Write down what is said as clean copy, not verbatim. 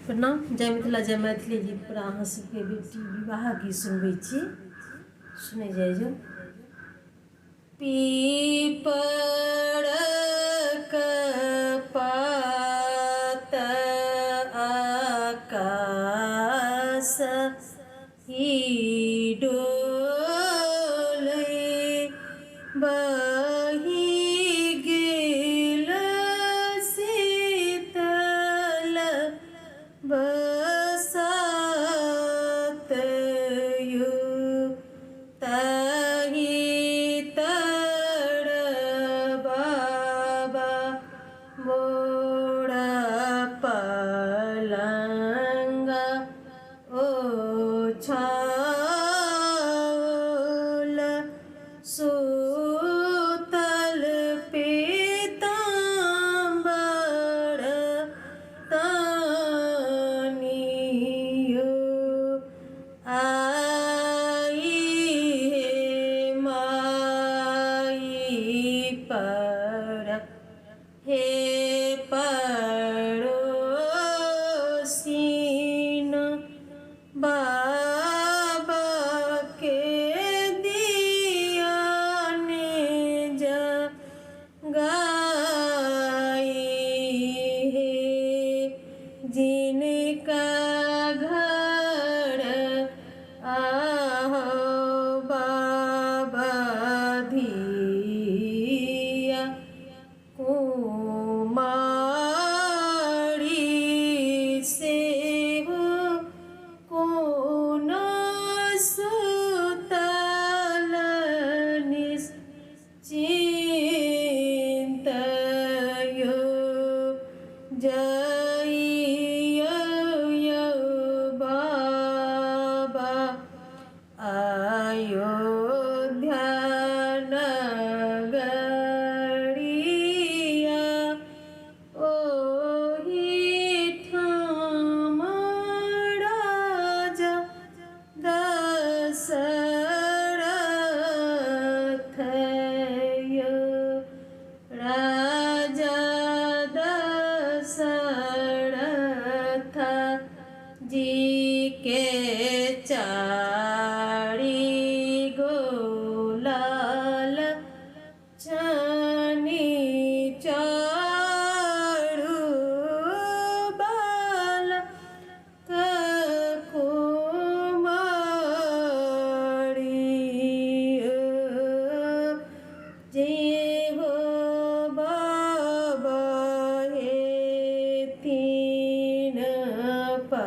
प्रणाम। जय मिथिला जय मैथिली गीत पर अहाँ सबके बेटी विवाह गीत सुनबै छी। सुनै जाइ जो। पीपरक पात आकाश ही डोलै बहि गेल शीतल बसात यौ ताहि तर बाबा मोरा पलंगा ओछाओल सुतल पीताम्बर तानियो आई हे माई पर हे पड़ोसिन बाबा के दियाने जगाई हे जिनका घर आहो बाबा धिया कुमारी से हो कोन सुतल निश्चिंत यो जइयो यो बाबा अयोध्या नगरिया ओहिठाम राजा दशरथ यौ राजा दशरथ जी के चारि गो लाल छानी चारू बाल कुमारी जे हो बाबा हे तीन पा